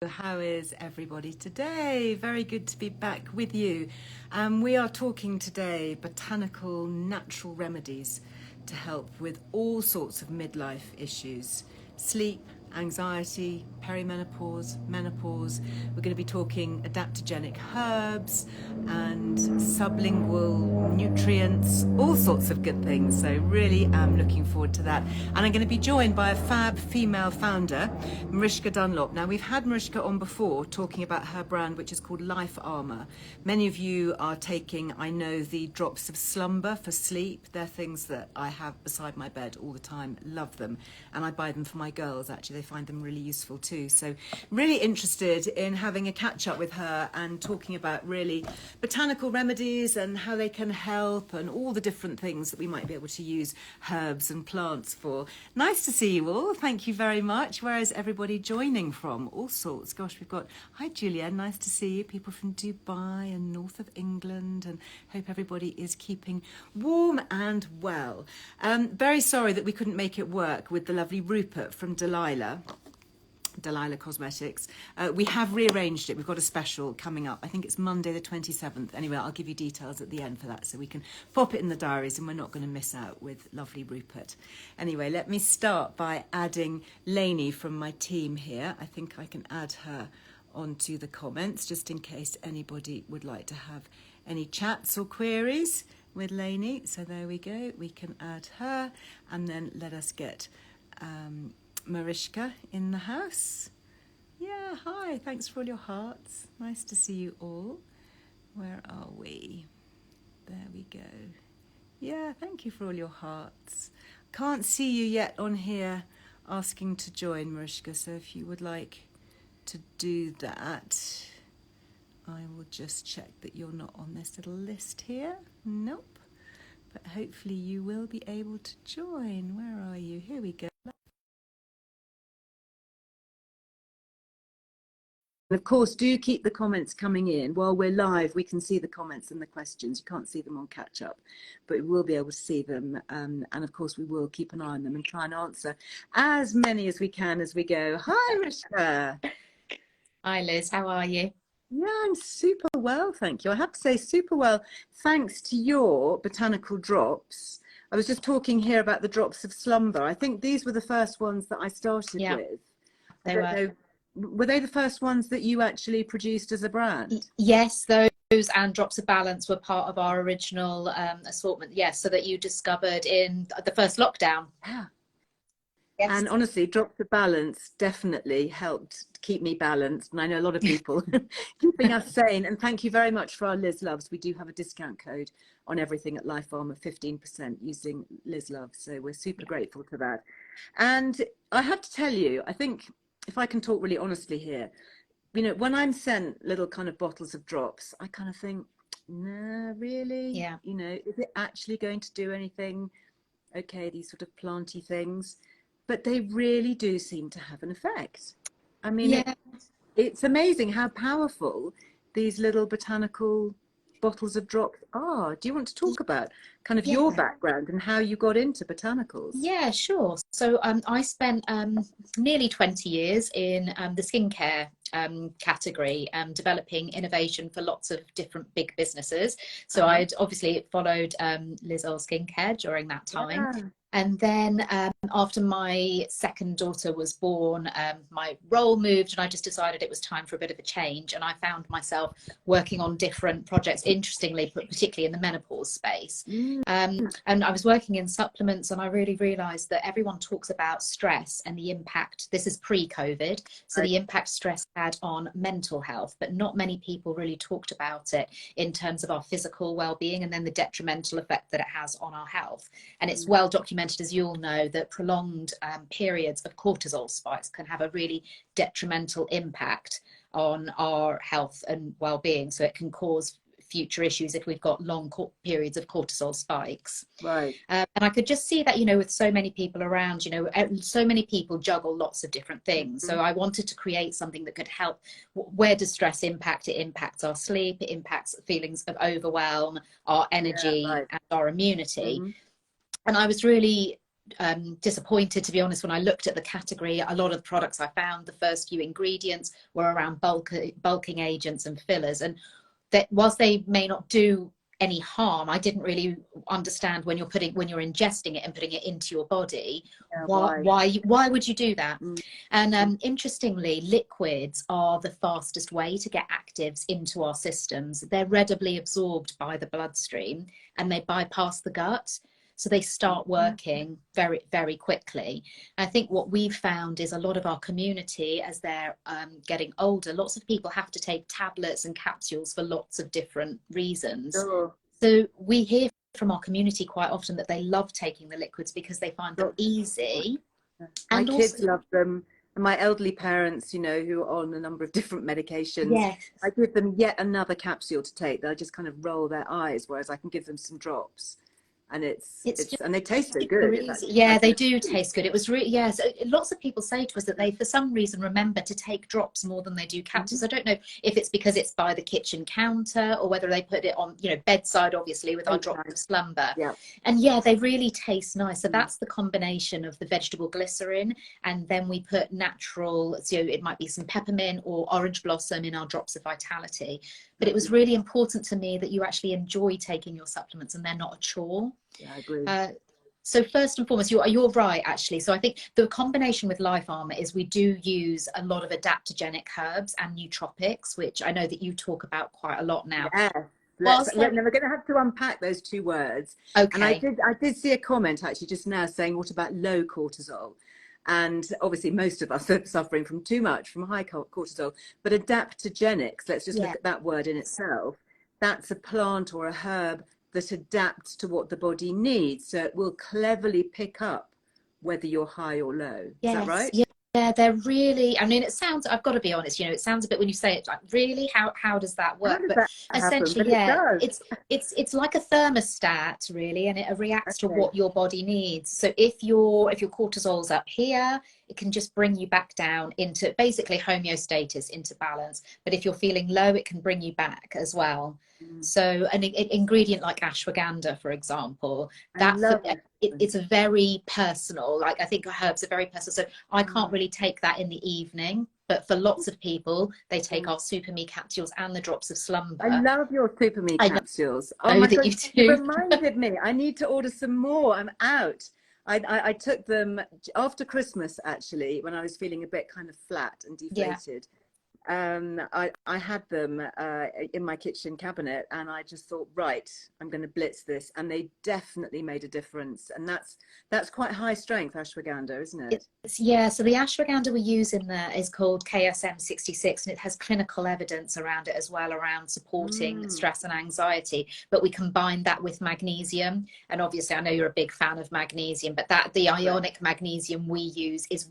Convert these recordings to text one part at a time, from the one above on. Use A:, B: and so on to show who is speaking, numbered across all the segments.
A: How is everybody today? Very good to be back with you. We are talking today botanical natural remedies to help with all sorts of midlife issues: sleep, anxiety, perimenopause, menopause. We're going to be talking adaptogenic herbs and sublingual nutrients, all sorts of good things. So really am looking forward to that. And I'm going to be joined by a fab female founder, Mariska Dunlop. Now, we've had Mariska on before talking about her brand, which is called Life Armour. Many of you are taking, I know, the drops of slumber for sleep. They're things that I have beside my bed all the time. Love them. And I buy them for my girls, actually. They find them really useful too. So really interested in having a catch up with her and talking about really botanical remedies and how they can help and all the different things that we might be able to use herbs and plants for. Nice to see you all. Thank you very much. Where is everybody joining from? All sorts. Gosh, we've got, hi Julia, nice to see you. People from Dubai and north of England, and hope everybody is keeping warm and well. Very sorry that we couldn't make it work with the lovely Rupert from Delilah Cosmetics. We have rearranged it. We've got a special coming up. I think it's Monday the 27th. Anyway, I'll give you details at the end for that so we can pop it in the diaries and we're not going to miss out with lovely Rupert. Anyway, let me start by adding Lainey from my team here. I think I can add her onto the comments just in case anybody would like to have any chats or queries with Lainey. So there we go. We can add her and then let us get Mariska in the house. Yeah, hi, thanks for all your hearts. Nice to see you all. Where are we? There we go. Yeah, thank you for all your hearts. Can't see you yet on here asking to join, Mariska, so if you would like to do that, I will just check that you're not on this little list here. Nope. But hopefully you will be able to join. Where are you? Here we go. And of course, do keep the comments coming in. While we're live, we can see the comments and the questions. You can't see them on catch up, but we will be able to see them. And of course, we will keep an eye on them and try and answer as many as we can as we go. Hi, Rishka.
B: Hi, Liz. How are you?
A: Yeah, I'm super well, thank you. I have to say super well, thanks to your botanical drops. I was just talking here about the drops of slumber. I think these were the first ones that I started with.
B: They were.
A: Were they the first ones that you actually produced as a brand?
B: Yes, those and Drops of Balance were part of our original assortment. Yes, so that you discovered in the first lockdown.
A: Yeah.
B: Yes.
A: And honestly, Drops of Balance definitely helped keep me balanced. And I know a lot of people keeping us sane. And thank you very much for our Liz Loves. We do have a discount code on everything at Life Farm of 15% using Liz Loves. So we're super grateful to that. And I have to tell you, I think if I can talk really honestly here, you know, when I'm sent little kind of bottles of drops, I kind of think, nah, really?
B: Yeah.
A: You know, is it actually going to do anything? Okay, these sort of planty things. But they really do seem to have an effect. I mean,
B: Yeah.
A: it's amazing how powerful these little botanical bottles of drops are. Do you want to talk about kind of your background and how you got into botanicals?
B: Yeah, sure. So I spent nearly 20 years in the skincare category, developing innovation for lots of different big businesses. So I'd obviously followed Liz Earle Skincare during that time.
A: Yeah.
B: And then after my second daughter was born, my role moved and I just decided it was time for a bit of a change. And I found myself working on different projects, interestingly, but particularly in the menopause space. And I was working in supplements and I really realized that everyone talks about stress and the impact. This is pre-COVID. So the impact stress had on mental health, but not many people really talked about it in terms of our physical well-being and then the detrimental effect that it has on our health. And it's well documented, as you all know, that prolonged periods of cortisol spikes can have a really detrimental impact on our health and well-being. So it can cause future issues if we've got long periods of cortisol spikes.
A: Right.
B: And I could just see that, you know, with so many people around, you know, so many people juggle lots of different things. So I wanted to create something that could help. Where does stress impact? It impacts our sleep, it impacts feelings of overwhelm, our energy, and our immunity. And I was really disappointed, to be honest, when I looked at the category. A lot of the products I found, the first few ingredients were around bulking agents and fillers, and that whilst they may not do any harm, I didn't really understand when you're ingesting it and putting it into your body, why would you do that? And interestingly, liquids are the fastest way to get actives into our systems. They're readily absorbed by the bloodstream and they bypass the gut. So they start working very, very quickly. I think what we've found is a lot of our community, as they're getting older, lots of people have to take tablets and capsules for lots of different reasons.
A: Sure.
B: So we hear from our community quite often that they love taking the liquids because they find them easy.
A: My kids love them. And my elderly parents, you know, who are on a number of different medications,
B: yes,
A: I give them yet another capsule to take. They'll just kind of roll their eyes, whereas I can give them some drops. And and they taste so good.
B: Yeah, they do taste good. It was really, yes. Lots of people say to us that they, for some reason, remember to take drops more than they do capsules. I don't know if it's because it's by the kitchen counter or whether they put it on, you know, bedside, obviously, with our drops of slumber.
A: Yeah.
B: And yeah, they really taste nice. So that's the combination of the vegetable glycerin, and then we put natural, so it might be some peppermint or orange blossom in our drops of vitality. But it was really important to me that you actually enjoy taking your supplements and they're not a chore.
A: Yeah, I agree.
B: So first and foremost, you're right, actually. So I think the combination with Life Armor is we do use a lot of adaptogenic herbs and nootropics, which I know that you talk about quite a lot now.
A: Yeah. We're going to have to unpack those two words.
B: Okay.
A: And I did see a comment actually just now saying, what about low cortisol? And obviously most of us are suffering from too much, from high cortisol. But adaptogenics, let's just look at that word in itself. That's a plant or a herb that adapts to what the body needs. So it will cleverly pick up whether you're high or low. Is that right?
B: Yeah, they're really, I mean, it sounds, I've got to be honest, you know, it sounds a bit, when you say it, like, really, how does that work?
A: But
B: essentially, it's like a thermostat, really, and it reacts to what your body needs. So if your cortisol's up here, it can just bring you back down into basically homeostasis, into balance. But if you're feeling low, it can bring you back as well. So an ingredient like ashwagandha, for example, it's a very personal, like, I think herbs are very personal. So I can't really take that in the evening, but for lots of people, they take our Super Me capsules and the drops of slumber.
A: I love your Super Me capsules. Oh my God, you reminded me. I need to order some more. I'm out. I took them after Christmas, actually, when I was feeling a bit kind of flat and deflated. I had them in my kitchen cabinet, and I just thought, right, I'm going to blitz this, and they definitely made a difference. And that's quite high strength ashwagandha, isn't it?
B: Yeah, so the ashwagandha we use in there is called KSM 66, and it has clinical evidence around it as well, around supporting stress and anxiety. But we combine that with magnesium, and obviously I know you're a big fan of magnesium, but the ionic magnesium we use is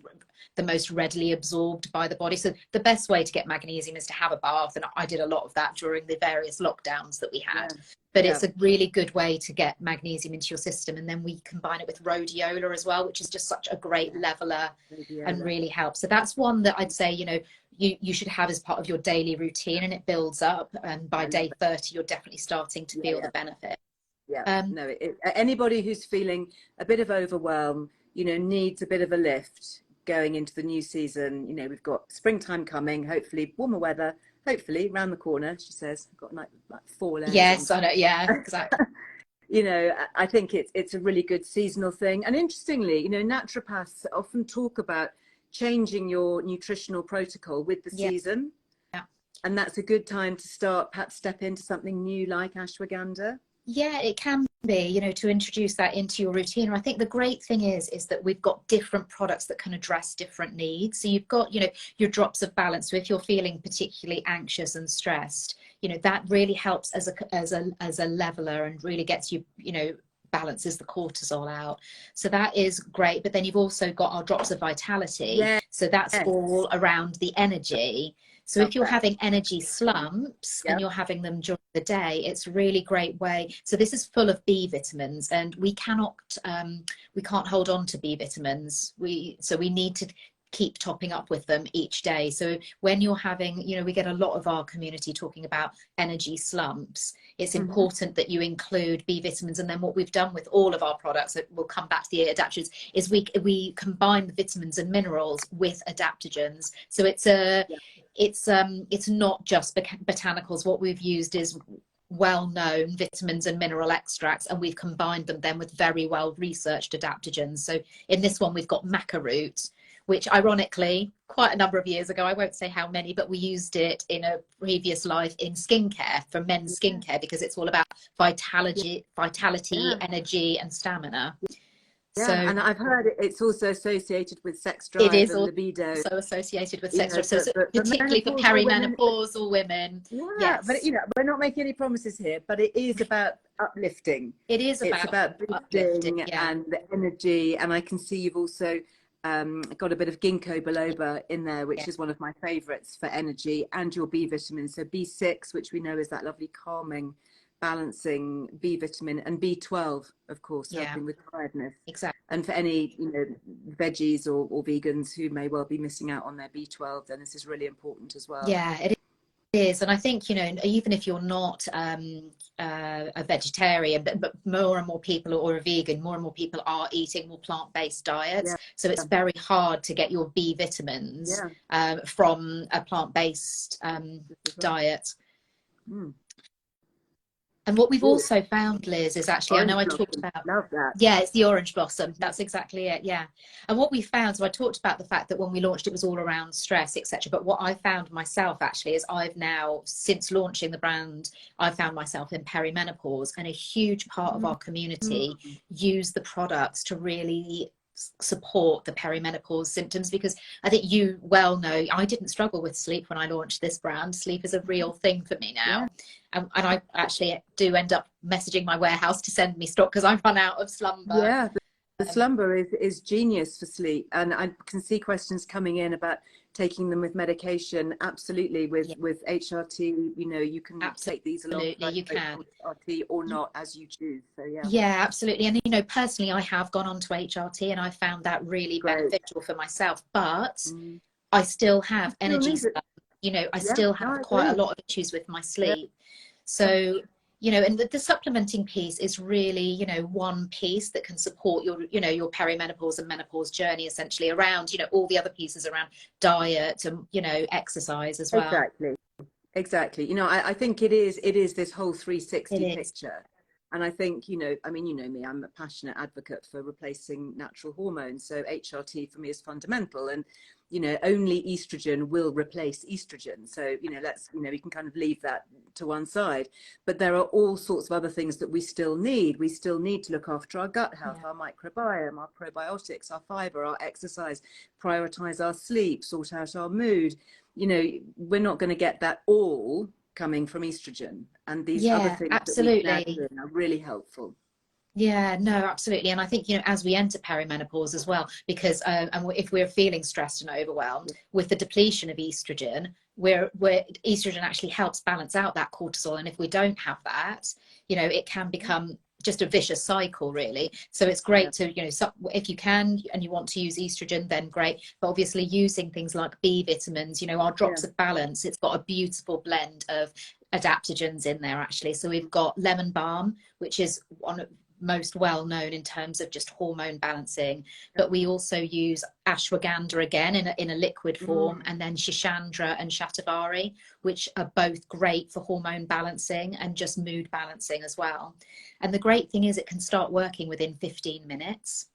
B: the most readily absorbed by the body. So the best way to get magnesium is to have a bath, and I did a lot of that during the various lockdowns that we had. But it's a really good way to get magnesium into your system. And then we combine it with rhodiola as well, which is just such a great leveler and really helps. So that's one that I'd say, you know, you should have as part of your daily routine, and it builds up. And by day 30, you're definitely starting to feel the benefit.
A: Anybody who's feeling a bit of overwhelm, you know, needs a bit of a lift going into the new season. You know, we've got springtime coming, hopefully warmer weather, hopefully round the corner, she says. I've got like 4 layers.
B: Yes, I know. Yeah, exactly.
A: You know, I think it's a really good seasonal thing. And interestingly, you know, naturopaths often talk about changing your nutritional protocol with the season. Yeah. And that's a good time to perhaps step into something new like ashwagandha.
B: Yeah, it can be, you know, to introduce that into your routine. And I think the great thing is that we've got different products that can address different needs. So you've got, you know, your drops of balance. So if you're feeling particularly anxious and stressed, you know, that really helps as a leveler, and really gets you, you know, balances the cortisol out. So that is great. But then you've also got our drops of vitality. So that's all around the energy. So if you're having energy slumps and you're having them during the day, it's a really great way. So this is full of B vitamins, and we can't hold on to B vitamins. So we need to keep topping up with them each day. So when you're having, you know, we get a lot of our community talking about energy slumps. It's important that you include B vitamins. And then what we've done with all of our products, we'll come back to the adaptogens, is we combine the vitamins and minerals with adaptogens. So it's not just botanicals. What we've used is well-known vitamins and mineral extracts, and we've combined them then with very well researched adaptogens. So in this one we've got maca root, which ironically quite a number of years ago, I won't say how many, but we used it in a previous life in skincare, for men's skincare, because it's all about vitality, energy and stamina.
A: Yeah,
B: So,
A: and I've heard it's also associated with sex
B: it
A: drive
B: is
A: and libido.
B: also associated with
A: You
B: sex
A: know,
B: drive. So
A: for
B: particularly for
A: menopausal women,
B: perimenopausal women.
A: yeah,
B: Yes.
A: but you know, we're not making any promises here, but it is about uplifting.
B: It is
A: It's about
B: uplifting,
A: boosting
B: yeah.
A: and the energy. And I can see you've also got a bit of ginkgo biloba in there, which is one of my favorites for energy, and your B vitamins. So B6, which we know is that lovely calming, balancing B vitamin, and B12, of course, helping with tiredness.
B: Exactly.
A: And for any, you know, veggies or vegans who may well be missing out on their B12, then this is really important as well.
B: Yeah, it is. And I think, you know, even if you're not a vegetarian, but more and more people, or a vegan, more and more people are eating more plant-based diets. So it's very hard to get your B vitamins from a plant-based diet. And what we've also found, Liz, is actually, I know I talked about,
A: love that.
B: Yeah, it's the orange blossom. That's exactly it. Yeah. And what we found, so I talked about the fact that when we launched, it was all around stress, etc. But what I found myself actually is I've now, since launching the brand, I've found myself in perimenopause, and a huge part of our community use the products to really support the perimenopause symptoms, because I think you well know I didn't struggle with sleep when I launched this brand. Sleep is a real thing for me now. And I actually do end up messaging my warehouse to send me stock because I run out of slumber.
A: Yeah, the slumber is genius for sleep. And I can see questions coming in about taking them with medication. Absolutely, with HRT, you know, you can take these along.
B: You can.
A: HRT or not, as you choose. So
B: yeah, absolutely. And you know, personally, I have gone on to HRT, and I found that really beneficial for myself. But I still have energy stuff. You know, I still have quite a lot of issues with my sleep. So, you know, and the supplementing piece is really, you know, one piece that can support your, you know, your perimenopause and menopause journey, essentially, around, you know, all the other pieces around diet and, you know, exercise as well.
A: Exactly. You know, I think it is this whole 360 picture. And I think, you know, I mean, you know me, I'm a passionate advocate for replacing natural hormones. So HRT for me is fundamental. And, you know, only estrogen will replace estrogen. So, you know, we can kind of leave that to one side. But there are all sorts of other things that we still need. We still need to look after our gut health, our microbiome, our probiotics, our fiber, our exercise, prioritize our sleep, sort out our mood. You know, we're not going to get that all coming from estrogen, and these other things that we add in are really helpful.
B: Yeah, no, absolutely. And I think, you know, as we enter perimenopause as well, because and if we're feeling stressed and overwhelmed with the depletion of estrogen, where estrogen actually helps balance out that cortisol, and if we don't have that, you know, it can become just a vicious cycle, really. So it's great to, you know, if you can and you want to use estrogen, then great. But obviously using things like B vitamins, you know, our drops of balance, it's got a beautiful blend of adaptogens in there, actually. So we've got lemon balm, which is one of most well known in terms of just hormone balancing, but we also use ashwagandha again in a liquid form, and then shishandra and shatavari, which are both great for hormone balancing and just mood balancing as well. And the great thing is it can start working within 15 minutes.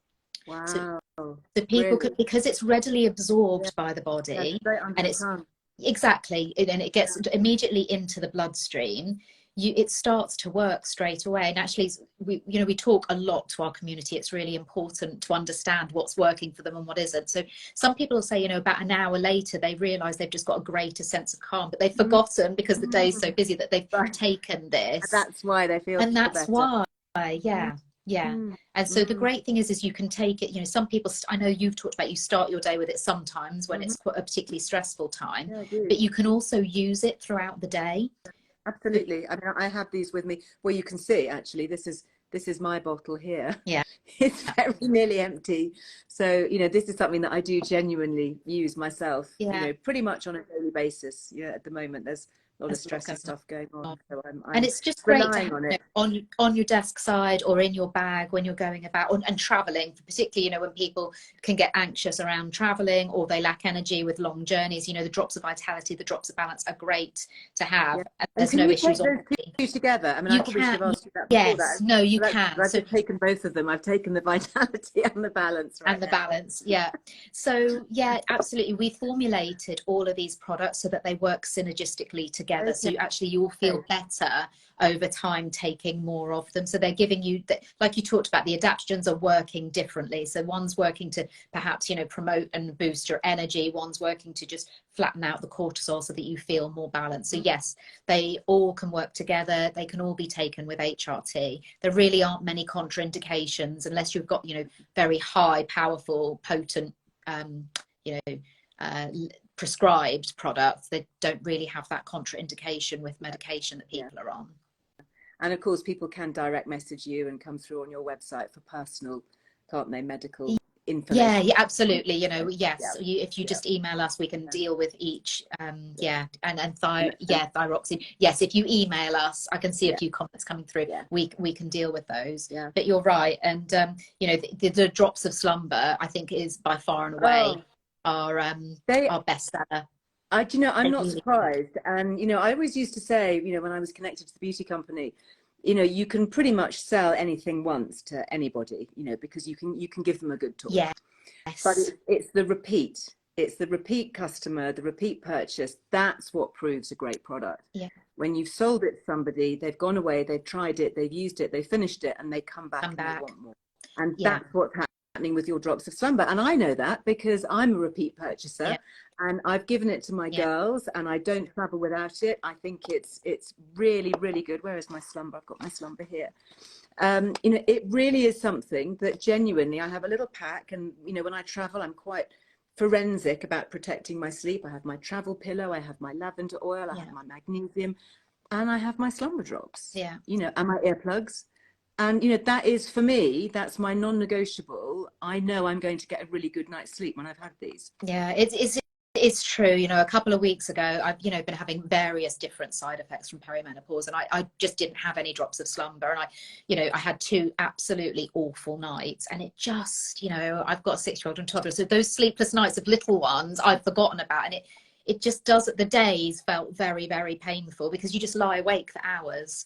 A: Wow.
B: So people could, because it's readily absorbed by the body, and it's exactly, and it gets immediately into the bloodstream. It starts to work straight away. And actually, we talk a lot to our community. It's really important to understand what's working for them and what isn't. So some people will say, you know, about an hour later, they realize they've just got a greater sense of calm, but they've forgotten, because the day's so busy, that they've taken this.
A: That's why they feel
B: better. Why, and so the great thing is you can take it, you know, some people, I know you've talked about, you start your day with it sometimes when it's quite a particularly stressful time, but you can also use it throughout the day.
A: Absolutely. I mean, I have these with me. Well, you can see, actually, this is This is my bottle here.
B: Yeah.
A: It's very nearly empty. So, you know, this is something that I do genuinely use myself, you
B: Yeah.
A: know, pretty much on a daily basis. You know, at the moment, there's a lot of
B: There's a lot
A: stressy
B: going
A: stuff going on.
B: on.
A: So
B: And
A: I'm
B: it's just great to
A: relying
B: have,
A: on
B: you
A: it.
B: know, on your desk side or in your bag when you're going about and traveling, particularly, you know, when people can get anxious around traveling or they lack energy with long journeys. You know, the drops of vitality, the drops of balance are great to have.
A: Yeah.
B: And
A: And
B: there's
A: can
B: no
A: you
B: issues
A: take
B: on
A: those two together? I mean, I
B: You
A: probably should
B: can,
A: have asked you that before
B: yes,
A: that.
B: no, you
A: But
B: can.
A: I've
B: So
A: just taken both of them. I've taken the vitality and the balance right
B: and the
A: now.
B: balance, yeah. So yeah, absolutely, we formulated all of these products so that they work synergistically together, so
A: Okay.
B: you'll feel better over time taking more of them. So they're giving you like you talked about, the adaptogens are working differently. So one's working to perhaps, you know, promote and boost your energy, one's working to just flatten out the cortisol so that you feel more balanced. So yes, they all can work together, they can all be taken with HRT. There really aren't many contraindications unless you've got, you know, very high, powerful, potent, you know, prescribed products. They don't really have that contraindication with medication that people are on.
A: And of course, people can direct message you and come through on your website for personal, can't they, medical information?
B: Yeah, absolutely. You know,
A: Yeah,
B: yes. If you
A: yeah.
B: just email us, we can deal with each. Yeah, and
A: And
B: thyroxine. Yes, if you email us, I can see a
A: yeah,
B: few comments coming through.
A: yeah,
B: We can deal with those.
A: yeah.
B: But you're right, and you know, the drops of slumber, I think, is by far and away
A: Oh, they,
B: our bestseller.
A: do you know, I'm
B: They
A: not
B: really,
A: surprised. And, you know, I always used to say, you know, when I was connected to the beauty company, you know, you can pretty much sell anything once to anybody, you know, because you can give them a good talk. But
B: yes,
A: it's the repeat. It's the repeat customer, the repeat purchase. That's what proves a great product.
B: yeah,
A: When you've sold it to somebody, they've gone away, they've tried it, they've used it, they've finished it, and they come back
B: come
A: and they
B: back.
A: want more. And
B: Yeah,
A: that's what's happening with your drops of slumber. And I know that because I'm a repeat
B: yeah,
A: purchaser and I've given it to my
B: yeah,
A: girls and I don't travel without it. I think it's really, really good. Where is my slumber? I've got my slumber here. You know, it really is something that genuinely, I have a little pack, and you know, when I travel, I'm quite forensic about protecting my sleep. I have my travel pillow, I have my lavender oil, I
B: yeah,
A: have my magnesium, and I have my slumber drops,
B: yeah.
A: you know, and my earplugs. And you know, that is for me, that's my non-negotiable. I know I'm going to get a really good night's sleep when I've had these.
B: Yeah, it's true. You know, a couple of weeks ago, I've, you know, been having various different side effects from perimenopause, and I just didn't have any drops of slumber. And you know, I had two absolutely awful nights, and it just, you know, I've got a 6-year-old and toddler, so those sleepless nights of little ones I've forgotten about, and it just does. The days felt very, very painful because you just lie awake for hours,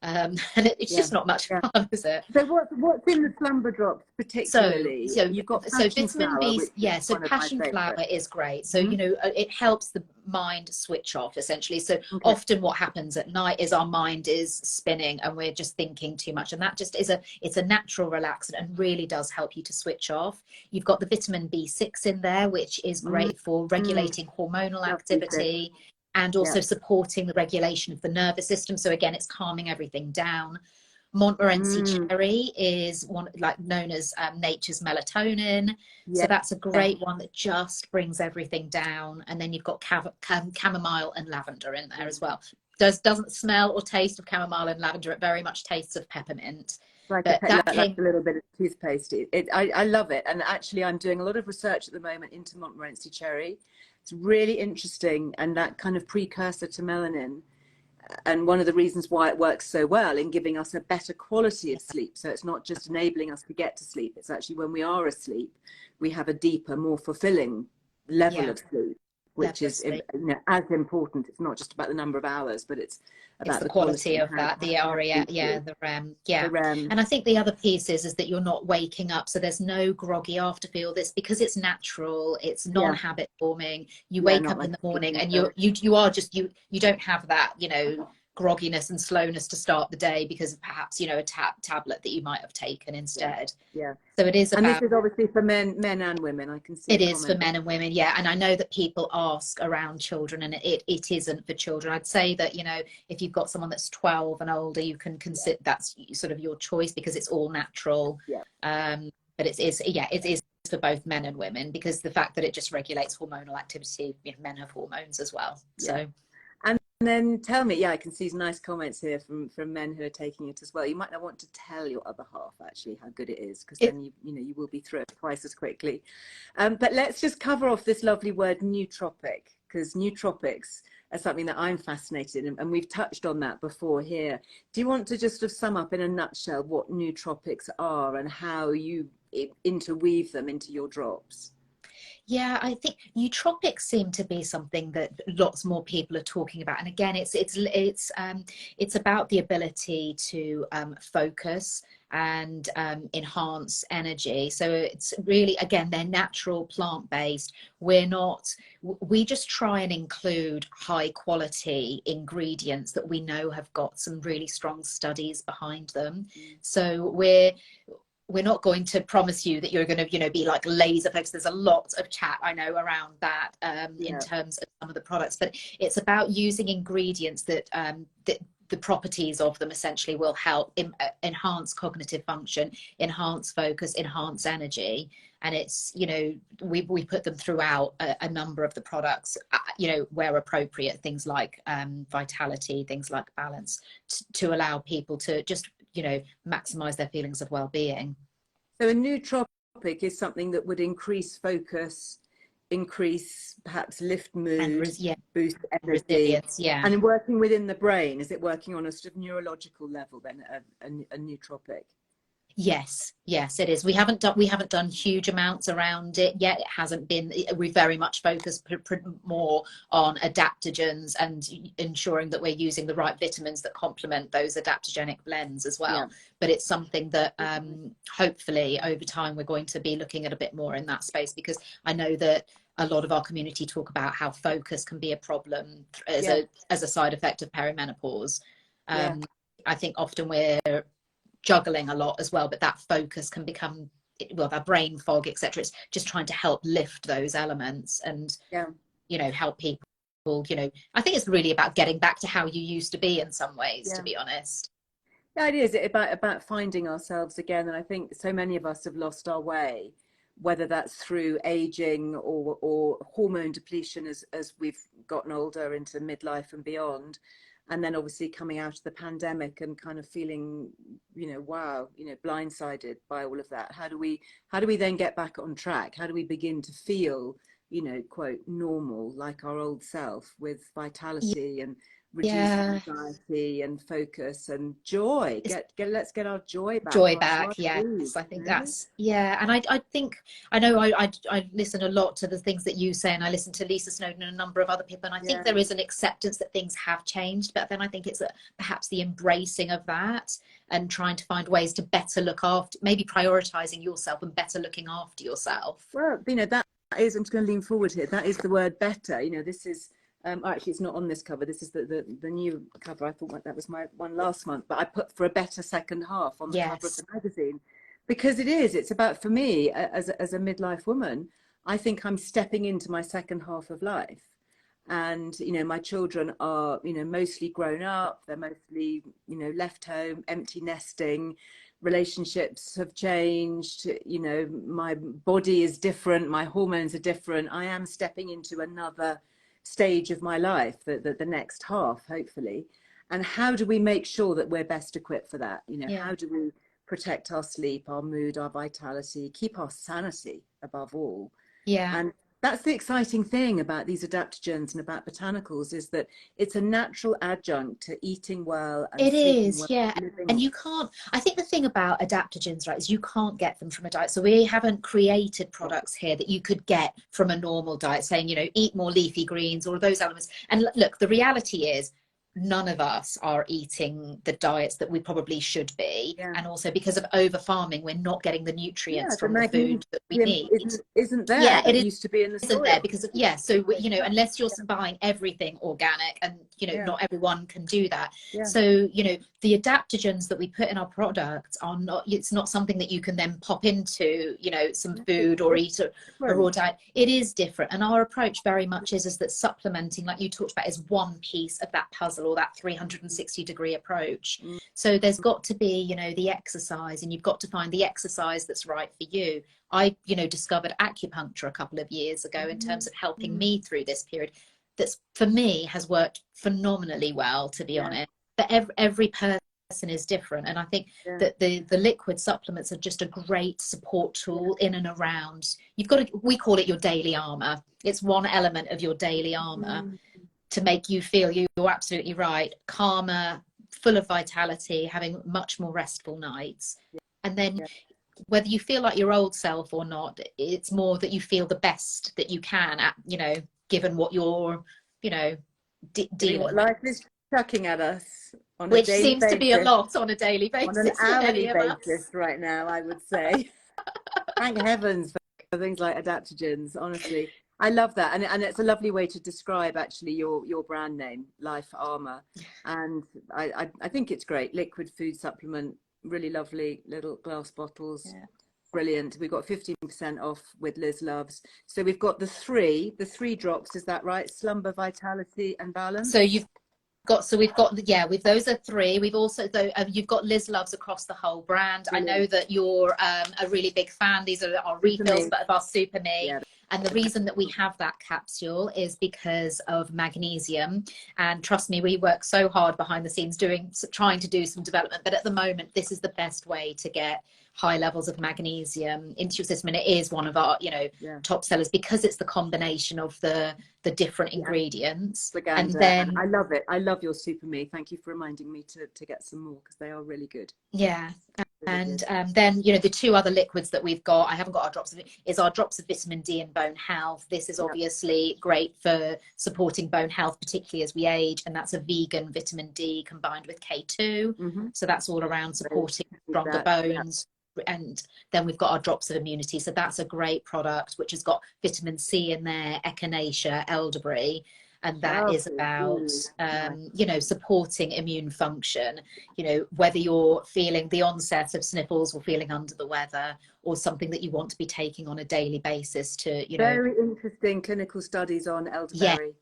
B: and it's
A: Yeah,
B: just not much
A: yeah.
B: fun, is it?
A: So what's in the slumber drops
B: So,
A: particularly?
B: so,
A: You've got
B: so
A: passion
B: vitamin
A: flower,
B: B,
A: which is
B: yeah. So
A: one of my
B: passion flower
A: favorites.
B: is great. So,
A: Mm-hmm.
B: you know, it helps the mind switch off essentially. So
A: Okay.
B: often what happens at night is our mind is spinning and we're just thinking too much. And that just is it's a natural relaxant and really does help you to switch off. You've got the vitamin B6 in there, which is great for
A: Mm-hmm.
B: regulating hormonal
A: Love B6.
B: activity and
A: Yeah.
B: also supporting the regulation of the nervous system. So again, it's calming everything down. Montmorency
A: Mm.
B: cherry is one like known as nature's melatonin. So
A: Yeah.
B: that's a great one that just brings everything down. And then you've got chamomile and lavender in there as well. Doesn't smell or taste of chamomile and lavender. It very much tastes of peppermint.
A: Like
B: But that
A: like
B: came,
A: a little bit of toothpaste. I love it. And actually, I'm doing a lot of research at the moment into Montmorency cherry. It's really interesting, and that kind of precursor to melanin. And one of the reasons why it works so well in giving us a better quality of sleep. So it's not just enabling us to get to sleep. It's actually when we are asleep, we have a deeper, more fulfilling level
B: yeah,
A: of sleep, which
B: level of
A: is, you
B: sleep.
A: know, as important. It's not just about the number of hours, but it's
B: It's
A: about
B: the
A: the quality
B: quality
A: and
B: of that, the REM, yeah,
A: how
B: the REM,
A: the
B: yeah.
A: REM.
B: And I think the other piece is that you're not waking up, so there's no groggy after feel. This because it's natural, it's
A: Yeah,
B: non-habit forming. You
A: yeah,
B: wake
A: not
B: up
A: like
B: in the
A: a
B: morning
A: sleeping
B: and
A: pill.
B: you are just you don't have that, you know, grogginess and slowness to start the day because of perhaps, you know, a tablet that you might have taken
A: Yeah,
B: instead.
A: yeah.
B: So it is
A: And this
B: about,
A: is obviously for men and women. I can see a
B: it is for
A: comment.
B: men and women, yeah. And I know that people ask around children, and it isn't for children. I'd say that, you know, if you've got someone that's 12 and older, you can consider that's sort of your choice because it's all natural.
A: Yeah.
B: But it is for both men and women because the fact that it just regulates hormonal activity, you know, men have hormones as well.
A: Yeah.
B: So
A: And then tell me, yeah, I can see some nice comments here from men who are taking it as well. You might not want to tell your other half actually how good it is, because then you will be through it twice as quickly. But let's just cover off this lovely word nootropic, because nootropics are something that I'm fascinated in, and we've touched on that before here. Do you want to just sort of sum up in a nutshell what nootropics are and how you interweave them into your drops?
B: Yeah, I think nootropics seem to be something that lots more people are talking about. And again, it's about the ability to focus and enhance energy. So it's really, again, they're natural, plant-based. We just try and include high quality ingredients that we know have got some really strong studies behind them. So we're not going to promise you that you're going to, be like laser focused. There's a lot of chat, I know, around that in terms of some of the products, but it's about using ingredients that the properties of them essentially will help enhance cognitive function, enhance focus, enhance energy. And it's, we put them throughout a number of the products, where appropriate, things like vitality, things like balance, to allow people to just maximize their feelings of well-being.
A: So a nootropic is something that would increase focus, increase perhaps lift mood, boost energy,
B: resilience.
A: And working within the brain, is it working on a sort of neurological level then, a nootropic?
B: Yes, it is. We haven't done huge amounts around it yet. It hasn't been. We very much focus more on adaptogens and ensuring that we're using the right vitamins that complement those adaptogenic blends as well. But it's something that hopefully over time we're going to be looking at a bit more in that space, because I know that a lot of our community talk about how focus can be a problem as a side effect of perimenopause. I think often we're juggling a lot as well, but that focus can become, that brain fog, etc. It's just trying to help lift those elements and help people. I think it's really about getting back to how you used to be in some ways, to be honest.
A: Yeah, it is about finding ourselves again, and I think so many of us have lost our way, whether that's through aging or hormone depletion as we've gotten older into midlife and beyond. And then obviously coming out of the pandemic and kind of feeling, blindsided by all of that. How do we then get back on track? How do we begin to feel, quote, normal, like our old self, with vitality and reduced anxiety and focus and joy? Let's get our joy back.
B: Yes, I think that's and I think I listen a lot to the things that you say, and I listen to Lisa Snowdon and a number of other people, and I think there is an acceptance that things have changed, but then I think it's perhaps the embracing of that and trying to find ways to better look after, maybe prioritizing yourself and better looking after yourself.
A: Well, that is, I'm just going to lean forward here, that is the word better. This is actually, it's not on this cover. This is the new cover. I thought that was my one last month, but I put for a better second half on the cover of the magazine, because it's about, for me, as a midlife woman, I think I'm stepping into my second half of life. And, my children are, mostly grown up. They're mostly, left home, empty nesting. Relationships have changed. My body is different. My hormones are different. I am stepping into another stage of my life, the next half, hopefully. And how do we make sure that we're best equipped for that? How do we protect our sleep, our mood, our vitality, keep our sanity above all? And that's the exciting thing about these adaptogens and about botanicals, is that it's a natural adjunct to eating well and sleeping well,
B: and you can't, I think the thing about adaptogens, right, is you can't get them from a diet. So we haven't created products here that you could get from a normal diet, saying, eat more leafy greens, all of those elements. And look, the reality is none of us are eating the diets that we probably should be, and also because of over farming, we're not getting the nutrients from the food that we need.
A: Isn't there? It used to be in the soil.
B: Isn't there because of, so unless you're buying everything organic, and not everyone can do that. So the adaptogens that we put in our products are not, it's not something that you can then pop into some food or eat a raw diet. It is different, and our approach very much is that supplementing, like you talked about, is one piece of that puzzle, or that 360-degree approach. So there's got to be the exercise, and you've got to find the exercise that's right for you. I discovered acupuncture a couple of years ago in terms of helping me through this period. that's, for me, has worked phenomenally well, to be honest. But every person is different, and I think that the liquid supplements are just a great support tool in and around. You've got to, we call it your daily armor. It's one element of your daily armor to make you feel, you're absolutely right, calmer, full of vitality, having much more restful nights. And then whether you feel like your old self or not, it's more that you feel the best that you can at, you know, given what you're, you know, dealing
A: what
B: with.
A: life is chucking at us on a
B: Which
A: daily
B: seems
A: basis,
B: to be a lot on a daily basis,
A: on an
B: for many
A: hourly
B: of us.
A: basis right now, I would say. Thank heavens for things like adaptogens, honestly. I love that, and it's a lovely way to describe actually your brand name, Life Armor. And I think it's great. Liquid food supplement, really lovely little glass bottles. Brilliant. We've got 15% off with Liz Loves. So we've got the three drops, is that right? Slumber, Vitality and Balance.
B: So you've got, so we've got, with those are three. We've also, though, you've got Liz Loves across the whole brand. Brilliant. I know that you're a really big fan. These are our refills, but of our Super Me. And the reason that we have that capsule is because of magnesium. And trust me, we work so hard behind the scenes trying to do some development. But at the moment, this is the best way to get high levels of magnesium into your system. And it is one of our, top sellers, because it's the combination of the different ingredients. And then
A: I love it. I love your Super Me. Thank you for reminding me to get some more, because they are really good.
B: And then, the two other liquids that we've got, I haven't got our drops of it, is our drops of vitamin D and bone health. This is obviously great for supporting bone health, particularly as we age. And that's a vegan vitamin D combined with K2. So that's all around supporting stronger bones. And then we've got our drops of immunity. So that's a great product, which has got vitamin C in there, echinacea, elderberry. And that is about, supporting immune function, whether you're feeling the onset of sniffles or feeling under the weather, or something that you want to be taking on a daily basis to,
A: Very interesting clinical studies on elderberry.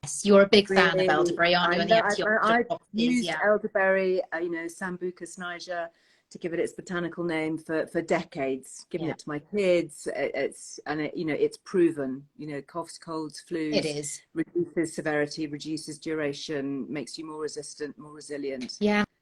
B: Yes, you're a big fan of elderberry, aren't you?
A: I've used elderberry, Sambucus niger, to give it its botanical name for decades, given it to my kids. It's proven, coughs, colds, flus.
B: It is.
A: Reduces severity, reduces duration, makes you more resistant, more resilient.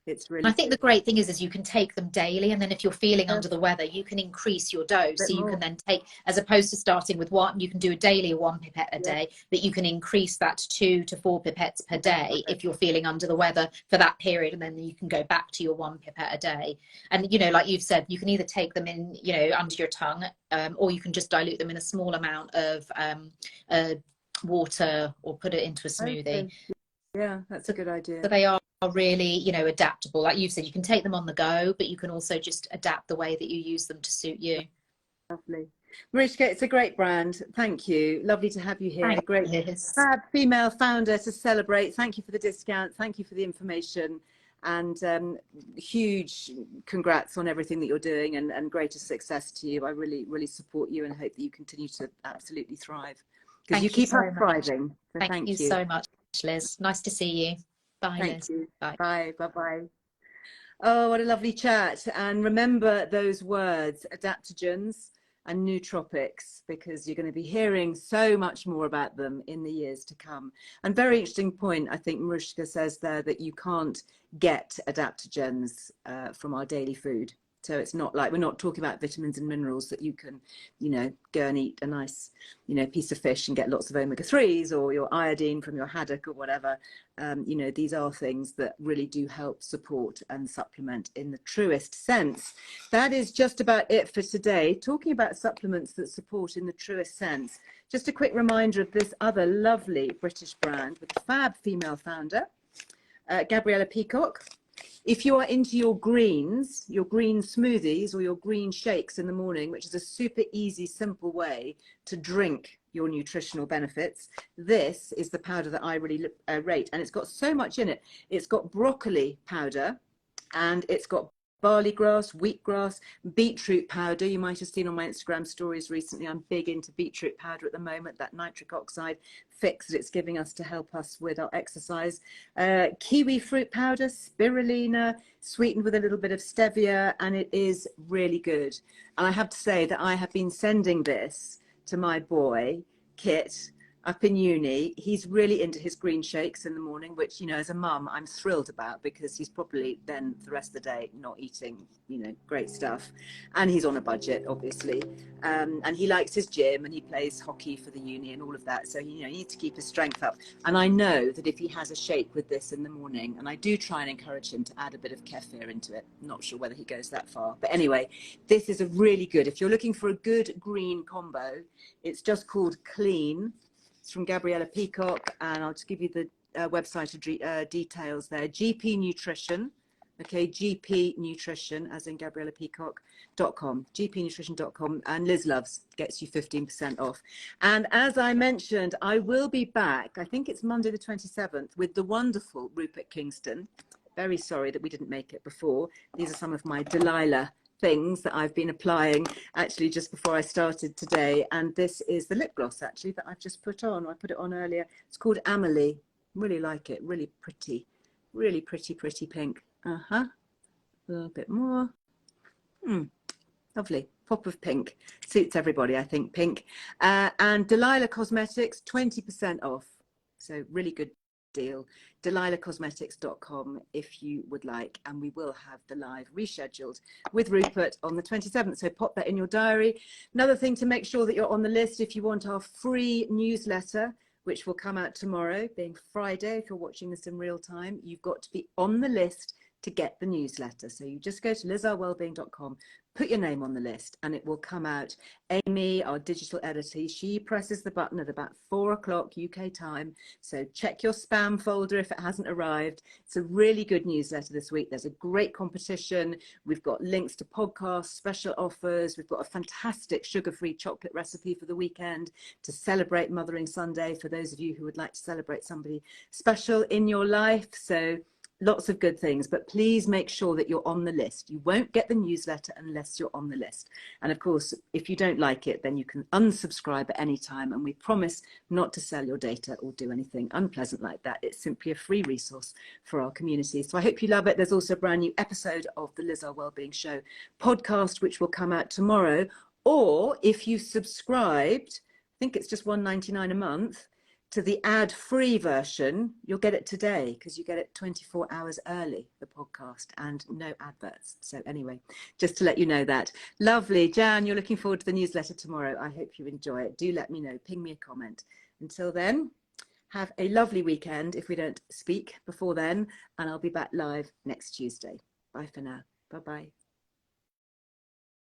A: It's really.
B: I think the great thing is you can take them daily, and then if you're feeling under the weather, you can increase your dose. So you can then take, as opposed to starting with one, you can do a daily 1 pipette a day, but you can increase that to 2 to 4 pipettes per day if you're feeling under the weather for that period, and then you can go back to your 1 pipette a day. And like you've said, you can either take them in, under your tongue, or you can just dilute them in a small amount of water, or put it into a smoothie.
A: Yeah, that's a good idea.
B: So they are really, adaptable. Like you said, you can take them on the go, but you can also just adapt the way that you use them to suit you.
A: Lovely. Mariska, it's a great brand. Thank you. Lovely to have you here.
B: Thanks,
A: great
B: Liz.
A: Fab female founder to celebrate. Thank you for the discount. Thank you for the information. And huge congrats on everything that you're doing, and greatest success to you. I really, really support you, and hope that you continue to absolutely thrive, because you keep on thriving. So
B: thank you so much, Liz. Nice to see you. Bye,
A: Liz.
B: You.
A: Bye. Bye. Oh, what a lovely chat. And remember those words, adaptogens and nootropics, because you're going to be hearing so much more about them in the years to come. And very interesting point, I think Mariska says there, that you can't get adaptogens from our daily food. So it's not like, we're not talking about vitamins and minerals that you can, go and eat a nice, piece of fish and get lots of omega-3s, or your iodine from your haddock or whatever. These are things that really do help support and supplement in the truest sense. That is just about it for today. Talking about supplements that support in the truest sense. Just a quick reminder of this other lovely British brand with the fab female founder, Gabriella Peacock. If you are into your green smoothies or your green shakes in the morning, which is a super easy, simple way to drink your nutritional benefits, this is the powder that I really rate. And it's got so much in it. It's got broccoli powder, and it's got barley grass, wheatgrass, beetroot powder. You might have seen on my Instagram stories recently, I'm big into beetroot powder at the moment, that nitric oxide fix that it's giving us to help us with our exercise. Kiwi fruit powder, spirulina, sweetened with a little bit of stevia, and it is really good. And I have to say that I have been sending this to my boy, Kit, up in uni. He's really into his green shakes in the morning, which, you know, as a mum, I'm thrilled about, because he's probably then the rest of the day not eating, you know, great stuff. And he's on a budget, obviously. And he likes his gym, and he plays hockey for the uni and all of that. So, you know, he needs to keep his strength up. And I know that if he has a shake with this in the morning, and I do try and encourage him to add a bit of kefir into it. I'm not sure whether he goes that far. But anyway, this is a really good, if you're looking for a good green combo, it's just called Clean. It's from Gabriella Peacock, and I'll just give you the website details there. GP Nutrition, okay, GP Nutrition, as in Gabriella Peacock.com, gpnutrition.com, and Liz Loves gets you 15% off. And as I mentioned, I will be back, I think it's Monday the 27th, with the wonderful Rupert Kingston. Very sorry that we didn't make it before. These are some of my Delilah things that I've been applying actually just before I started today, and this is the lip gloss actually that I've just put on. I put it on earlier. It's called Amelie. Really like it. Really pretty pink. A little bit more. Lovely pop of pink. Suits everybody, I think, pink. And Delilah Cosmetics, 20% off, so really good deal. DelilahCosmetics.com if you would like, and we will have the live rescheduled with Rupert on the 27th, so pop that in your diary. Another thing to make sure that you're on the list, if you want our free newsletter, which will come out tomorrow, being Friday. If you're watching this in real time, you've got to be on the list to get the newsletter. So you just go to lizearlewellbeing.com, put your name on the list, and it will come out. Amy, our digital editor, she presses the button at about 4 o'clock UK time. So check your spam folder if it hasn't arrived. It's a really good newsletter this week. There's a great competition. We've got links to podcasts, special offers. We've got a fantastic sugar-free chocolate recipe for the weekend to celebrate Mothering Sunday for those of you who would like to celebrate somebody special in your life. So lots of good things, but please make sure that you're on the list. You won't get the newsletter unless you're on the list. And of course, if you don't like it, then you can unsubscribe at any time, and we promise not to sell your data or do anything unpleasant like that. It's simply a free resource for our community. So I hope you love it. There's also a brand new episode of the Liz Earle Wellbeing Show podcast, which will come out tomorrow. Or if you subscribed, I think it's just $1.99 a month, to the ad-free version, you'll get it today, because you get it 24 hours early, the podcast, and no adverts. So anyway, just to let you know that. Lovely. Jan, you're looking forward to the newsletter tomorrow. I hope you enjoy it. Do let me know. Ping me a comment. Until then, have a lovely weekend if we don't speak before then, and I'll be back live next Tuesday. Bye for now. Bye-bye.